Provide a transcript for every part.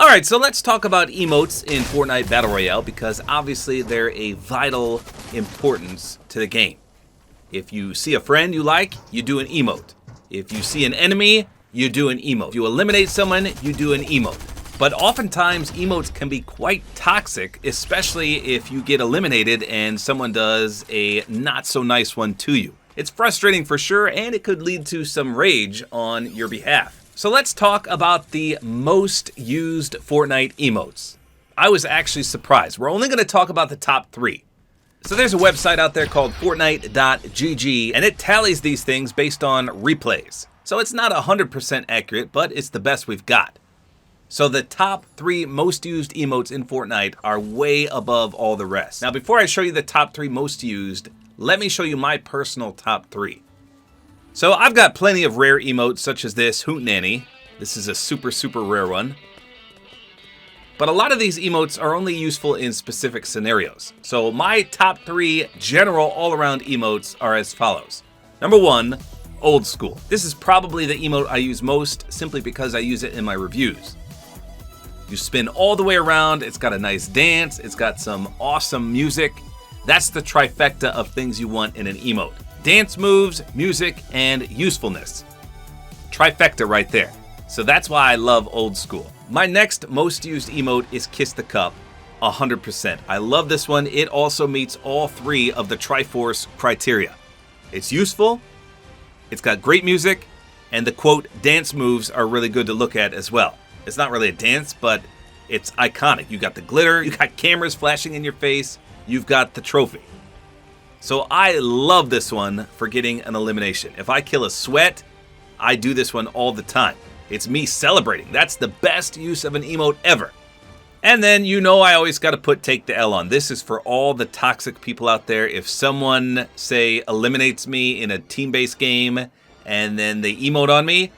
Alright, so let's talk about emotes in Fortnite Battle Royale because obviously they're a vital importance to the game. If you see a friend you like, you do an emote. If you see an enemy, you do an emote. If you eliminate someone, you do an emote. But oftentimes emotes can be quite toxic, especially if you get eliminated and someone does a not so nice one to you. It's frustrating for sure, and it could lead to some rage on your behalf. So let's talk about the most used Fortnite emotes. I was actually surprised. We're only going to talk about the top 3. So there's a website out there called Fortnite.gg, and it tallies these things based on replays. So it's not 100% accurate, but it's the best we've got. So the top 3 most used emotes in Fortnite are way above all the rest. Now before I show you the top 3 most used, let me show you my personal top 3. So I've got plenty of rare emotes such as this Hootenanny. This is a super rare one. But a lot of these emotes are only useful in specific scenarios. So my top 3 general all-around emotes are as follows. Number 1, Old School. This is probably the emote I use most simply because I use it in my reviews. You spin all the way around, it's got a nice dance, it's got some awesome music. That's the trifecta of things you want in an emote. Dance moves, music, and usefulness. Trifecta right there. So that's why I love Old School. My next most used emote is Kiss the Cup, 100%. I love this one. It also meets all 3 of the Triforce criteria. It's useful, it's got great music, and the quote, dance moves are really good to look at as well. It's not really a dance, but it's iconic. You got the glitter, you got cameras flashing in your face, you've got the trophy. So I love this one for getting an elimination. If I kill a sweat, I do this one all the time. It's me celebrating. That's the best use of an emote ever. And then you know I always got to put Take the L on. This is for all the toxic people out there. If someone, say, eliminates me in a team-based game and then they emote on me,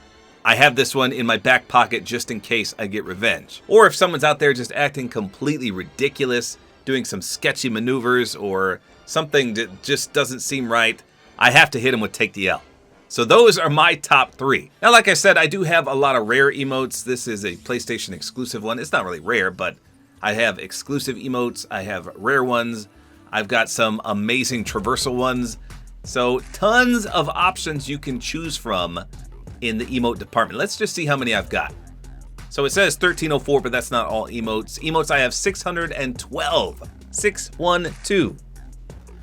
I have this one in my back pocket just in case I get revenge. Or if someone's out there just acting completely ridiculous, doing some sketchy maneuvers or something that just doesn't seem right, I have to hit them with Take the L. So those are my top 3. Now, like I said, I do have a lot of rare emotes. This is a PlayStation exclusive one. It's not really rare, but I have exclusive emotes. I have rare ones. I've got some amazing traversal ones. So tons of options you can choose from in the emote department. Let's just see how many I've got. So it says 1304, but that's not all emotes. Emotes, I have 612. 612.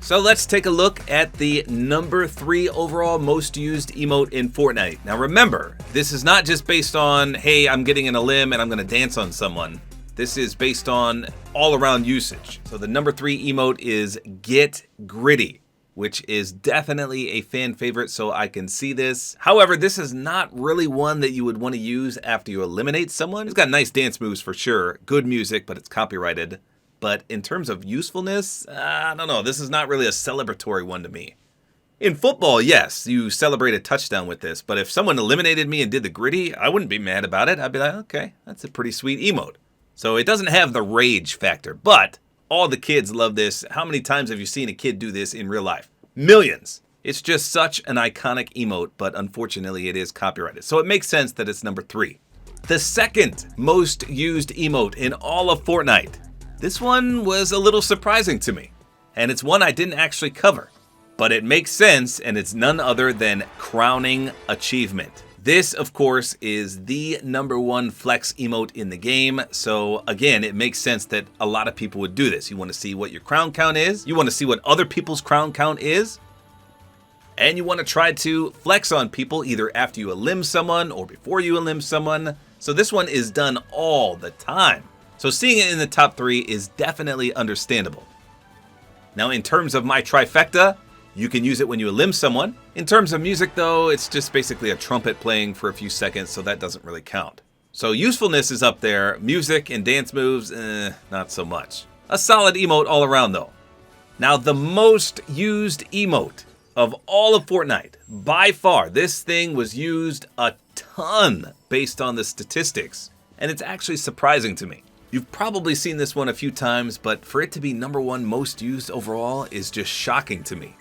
So let's take a look at the number 3 overall most used emote in Fortnite. Now remember, this is not just based on, hey, I'm getting in a limb and I'm going to dance on someone. This is based on all-around usage. So the number 3 emote is Get Gritty, which is definitely a fan favorite, so I can see this. However, this is not really one that you would want to use after you eliminate someone. It's got nice dance moves for sure, good music, but it's copyrighted. But in terms of usefulness, I don't know. This is not really a celebratory one to me. In football, yes, you celebrate a touchdown with this. But if someone eliminated me and did the gritty, I wouldn't be mad about it. I'd be like, okay, that's a pretty sweet emote. So it doesn't have the rage factor. But all the kids love this. How many times have you seen a kid do this in real life? Millions. It's just such an iconic emote, but unfortunately it is copyrighted. So it makes sense that it's number 3. The second most used emote in all of Fortnite. This one was a little surprising to me, and it's one I didn't actually cover, but it makes sense, and it's none other than Crowning Achievement. This, of course, is the number 1 flex emote in the game, so again, it makes sense that a lot of people would do this. You want to see what your crown count is, you want to see what other people's crown count is, and you want to try to flex on people either after you elim someone or before you elim someone. So this one is done all the time. So seeing it in the top 3 is definitely understandable. Now in terms of my trifecta, you can use it when you elim someone. In terms of music though, it's just basically a trumpet playing for a few seconds, so that doesn't really count. So usefulness is up there, music and dance moves, not so much. A solid emote all around though. Now the most used emote of all of Fortnite, by far, this thing was used a ton based on the statistics, and it's actually surprising to me. You've probably seen this one a few times, but for it to be number 1 most used overall is just shocking to me.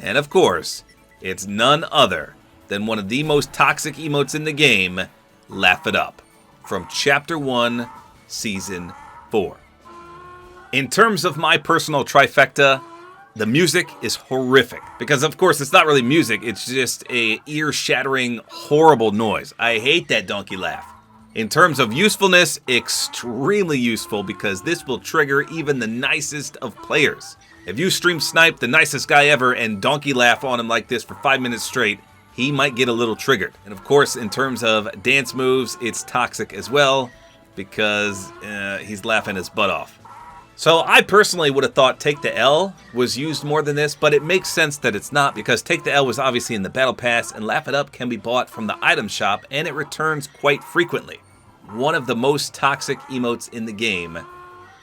And of course, it's none other than one of the most toxic emotes in the game, Laugh It Up. From Chapter 1 Season 4. In terms of my personal trifecta, the music is horrific. Because, of course, it's not really music. It's just a ear-shattering, horrible noise. I hate that donkey laugh. In terms of usefulness, extremely useful because this will trigger even the nicest of players. If you stream snipe the nicest guy ever and donkey laugh on him like this for 5 minutes straight, he might get a little triggered. And of course, in terms of dance moves, it's toxic as well because he's laughing his butt off. So I personally would have thought Take the L was used more than this, but it makes sense that it's not because Take the L was obviously in the Battle Pass and Laugh It Up can be bought from the item shop and it returns quite frequently. One of the most toxic emotes in the game,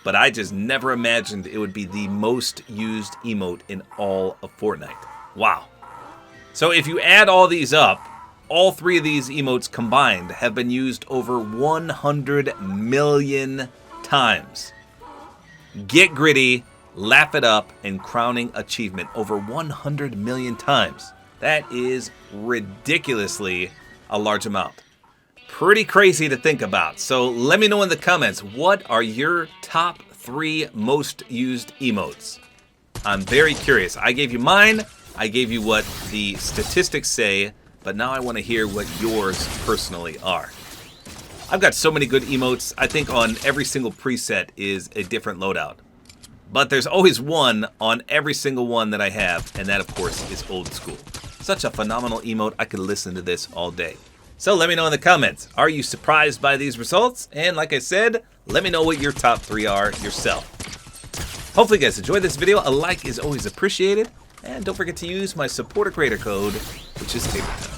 but I just never imagined it would be the most used emote in all of Fortnite. Wow. So if you add all these up, all 3 of these emotes combined have been used over 100 million times. Get Gritty, Laugh It Up, and Crowning Achievement over 100 million times. That is ridiculously a large amount. Pretty crazy to think about. So let me know in the comments, what are your top 3 most used emotes? I'm very curious. I gave you mine. I gave you what the statistics say, but now I want to hear what yours personally are. I've got so many good emotes. I think on every single preset is a different loadout. But there's always one on every single one that I have, and that of course is old school. Such a phenomenal emote, I could listen to this all day. So let me know in the comments, are you surprised by these results? And like I said, let me know what your top 3 are yourself. Hopefully you guys enjoyed this video. A like is always appreciated. And don't forget to use my Support-A-Creator Code, which is tabortime.